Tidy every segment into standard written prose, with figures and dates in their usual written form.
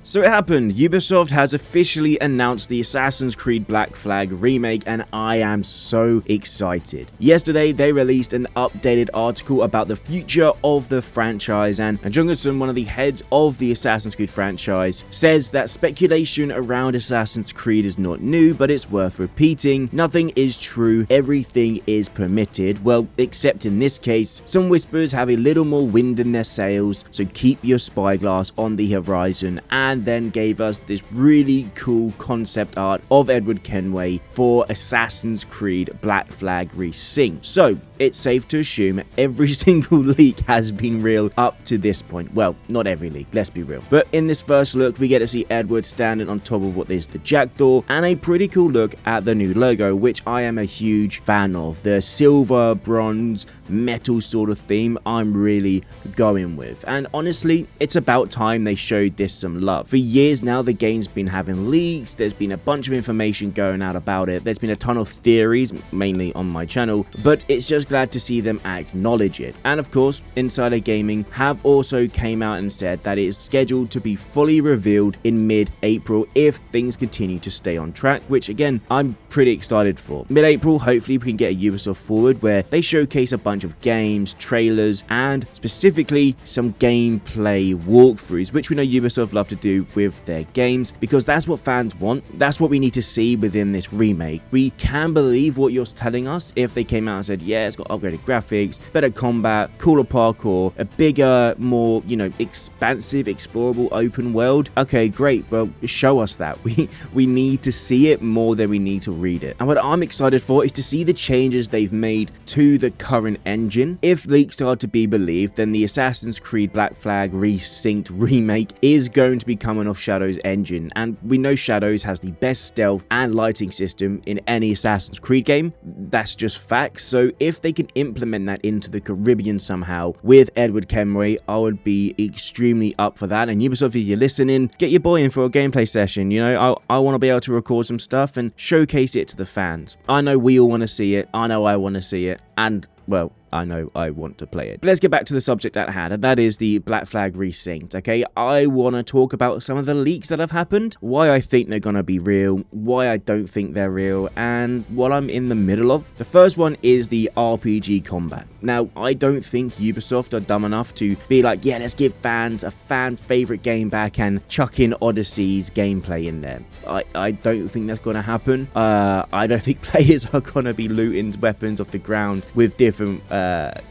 So it happened, Ubisoft has officially announced the Assassin's Creed Black Flag remake, and I am so excited. Yesterday they released an updated article about the future of the franchise, and Jungerson, one of the heads of the Assassin's Creed franchise, says that speculation around Assassin's Creed is not new, but it's worth repeating. Nothing is true, everything is permitted, well, except in this case, some whispers have a little more wind in their sails, so keep your spyglass on the horizon. And then gave us this really cool concept art of Edward Kenway for Assassin's Creed Black Flag Resynched. So it's safe to assume every single leak has been real up to this point. Well, not every leak, let's be real. But in this first look, we get to see Edward standing on top of what is the jackdaw, and a pretty cool look at the new logo, which I am a huge fan of. The silver, bronze, metal sort of theme I'm really going with. And honestly, it's about time they showed this some love. For years now, the game's been having leaks, there's been a bunch of information going out about it, there's been a ton of theories, mainly on my channel, but it's just glad to see them acknowledge it. And of course, Insider Gaming have also came out and said that it is scheduled to be fully revealed in mid-April if things continue to stay on track, which again, I'm pretty excited for. Mid-April, hopefully we can get a Ubisoft Forward where they showcase a bunch of games, trailers, and specifically some gameplay walkthroughs, which we know Ubisoft love to do with their games, because that's what fans want. That's what we need to see within this remake. We can believe what you're telling us if they came out and said, yeah, it's got upgraded graphics, better combat, cooler parkour, a bigger, more, expansive, explorable open world. Okay, great. Well, show us that. We need to see it more than we need to read it. And what I'm excited for is to see the changes they've made to the current engine. If leaks are to be believed, then the Assassin's Creed Black Flag Resynched remake is going to be coming off Shadow's engine, and we know Shadows has the best stealth and lighting system in any Assassin's Creed game. That's just facts. So if they can implement that into the Caribbean somehow with Edward Kenway, I would be extremely up for that. And Ubisoft, if you're listening, get your boy in for a gameplay session. I want to be able to record some stuff and showcase it to the fans. I know we all want to see it, I know I want to see it, and well, I know I want to play it. But let's get back to the subject at hand, and that is the Black Flag Resynched, okay? I want to talk about some of the leaks that have happened, why I think they're going to be real, why I don't think they're real, and what I'm in the middle of. The first one is the RPG combat. Now, I don't think Ubisoft are dumb enough to be like, yeah, let's give fans a fan favorite game back and chuck in Odyssey's gameplay in there. I don't think that's going to happen. I don't think players are going to be looting weapons off the ground with different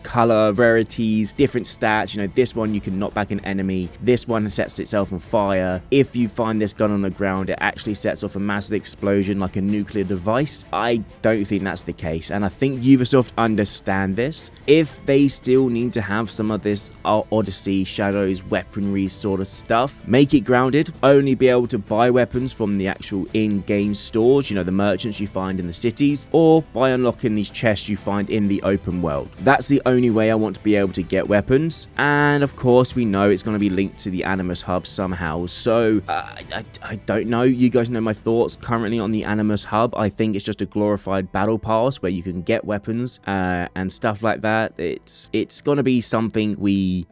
color, rarities, different stats. This one you can knock back an enemy, this one sets itself on fire. If you find this gun on the ground, it actually sets off a massive explosion like a nuclear device. I don't think that's the case, and I think Ubisoft understand this. If they still need to have some of this Odyssey, Shadows, weaponry sort of stuff, make it grounded, only be able to buy weapons from the actual in-game stores, the merchants you find in the cities, or by unlocking these chests you find in the open world. That's the only way I want to be able to get weapons, and of course we know it's going to be linked to the Animus Hub somehow, so I don't know. You guys know my thoughts currently on the Animus Hub. I think it's just a glorified battle pass where you can get weapons and stuff like that. It's going to be something we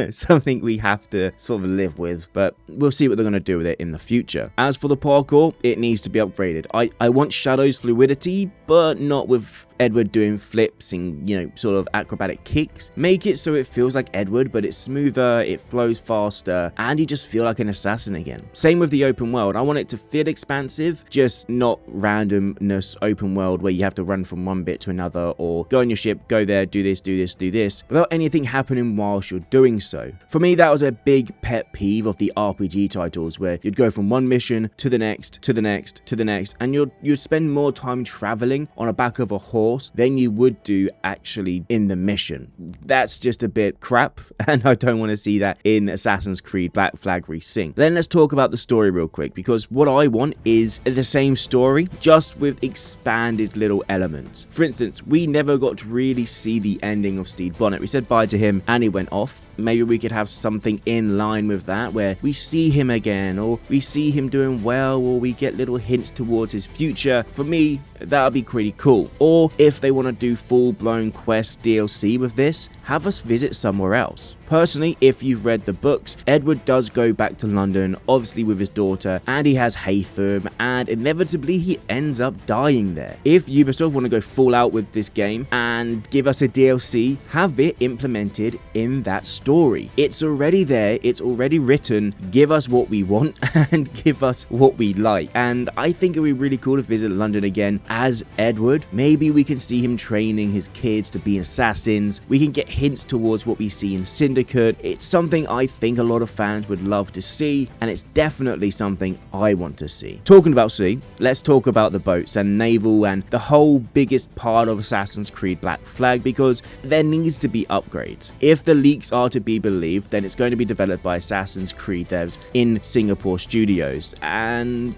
something we have to sort of live with, but we'll see what they're going to do with it in the future. As for the parkour, it needs to be upgraded. I want Shadow's fluidity, but not with Edward doing flips and, sort of acrobatic kicks. Make it so it feels like Edward, but it's smoother, it flows faster, and you just feel like an assassin again. Same with the open world. I want it to feel expansive, just not randomness open world where you have to run from one bit to another, or go on your ship, go there, do this, without anything happening whilst you're doing so. For me, that was a big pet peeve of the RPG titles, where you'd go from one mission to the next, to the next, to the next, and you'd spend more time traveling on the back of a horse than you would do actually in the mission. That's just a bit crap, and I don't want to see that in Assassin's Creed Black Flag Resynched. Then let's talk about the story real quick, because what I want is the same story, just with expanded little elements. For instance, we never got to really see the ending of Stede Bonnet. We said bye to him and he went off. Maybe we could have something in line with that, where we see him again, or we see him doing well, or we get little hints towards his future. For me, that would be pretty cool. Or if they want to do full-blown quest DLC with this, have us visit somewhere else. Personally, if you've read the books, Edward does go back to London, obviously with his daughter, and he has Haytham, and inevitably he ends up dying there. If Ubisoft want to go full out with this game and give us a DLC, have it implemented in that story. It's already there, it's already written, give us what we want and give us what we like. And I think it would be really cool to visit London again as Edward. Maybe we can see him training his kids to be assassins. We can get hints towards what we see in Syndicate. It's something I think a lot of fans would love to see, and it's definitely something I want to see. Talking about sea, let's talk about the boats and Naval and the whole biggest part of Assassin's Creed Black Flag, because there needs to be upgrades. If the leaks are to be believed, then it's going to be developed by Assassin's Creed devs in Singapore studios, and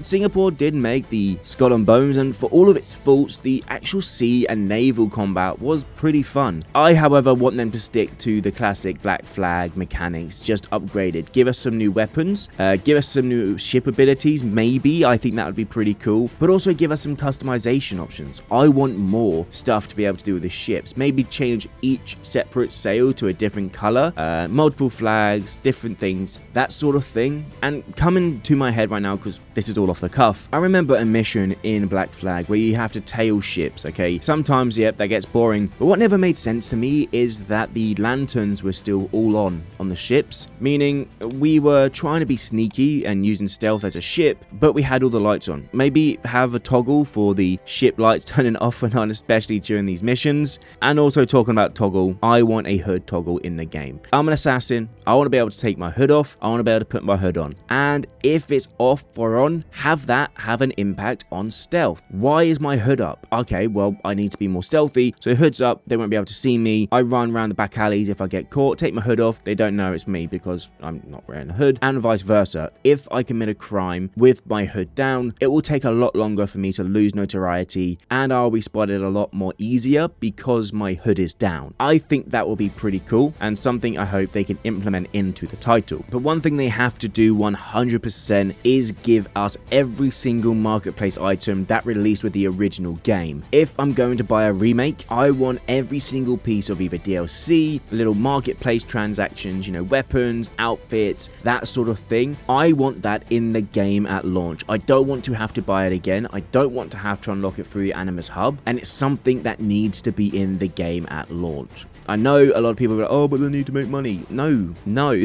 Singapore did make the Skull and Bones, and for all of its faults, the actual sea and naval combat was pretty fun. I, however, want them to stick to the classic Black Flag mechanics, just upgraded. Give us some new weapons, give us some new ship abilities, maybe. I think that would be pretty cool, but also give us some customization options. I want more stuff to be able to do with the ships. Maybe change each separate sail to a different color, multiple flags, different things, that sort of thing. And coming to my head right now, because this is all off the cuff, I remember a mission in Black Flag where you have to tail ships, okay? Sometimes, yep, that gets boring, but what never made sense to me is that the lanterns were still all on the ships, meaning we were trying to be sneaky and using stealth as a ship, but we had all the lights on. Maybe have a toggle for the ship lights turning off and on, especially during these missions. And also, talking about toggle, I want a hood toggle in the game. I'm an assassin, I want to be able to take my hood off, I want to be able to put my hood on, and if it's off or on, have that have an impact on stealth. Why is my hood up? Okay, well, I need to be more stealthy, so hood's up, they won't be able to see me. I run around the back alleys. If I get caught, take my hood off, they don't know it's me because I'm not wearing a hood, and vice versa. If I commit a crime with my hood down, it will take a lot longer for me to lose notoriety, and I'll be spotted a lot more easier because my hood is down. I think that will be pretty cool, and something I hope they can implement into the title. But one thing they have to do 100% is give us every single marketplace item that released with the original game. If I'm going to buy a remake, I want every single piece of either DLC, little marketplace transactions, you know, weapons, outfits, that sort of thing. I want that in the game at launch. I don't want to have to buy it again. I don't want to have to unlock it through the Animus hub, and it's something that needs to be in the game at launch. I know a lot of people go, oh, but they need to make money. No,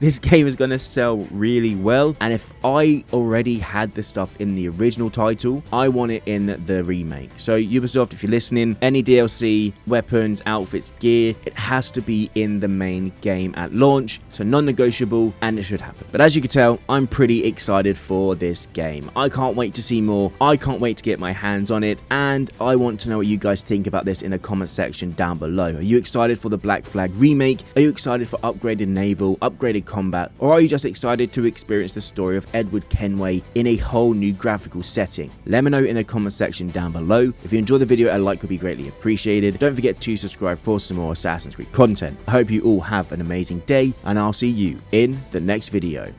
this game is going to sell really well, and if I already had the stuff in the original title, I want it in the remake. So Ubisoft, if you're listening, any DLC, weapons, outfits, gear, it has to be in the main game at launch, so non-negotiable, and it should happen. But as you can tell, I'm pretty excited for this game. I can't wait to see more, I can't wait to get my hands on it, and I want to know what you guys think about this in the comment section down below. Are you excited for the Black Flag remake? Are you excited for upgraded naval, upgraded combat, or are you just excited to experience the story of Edward Kenway in a whole new graphical setting? Let me know in the comment section down below. If you enjoyed the video, a like would be greatly appreciated. Don't forget to subscribe for some more Assassin's Creed content. I hope you all have an amazing day, and I'll see you in the next video.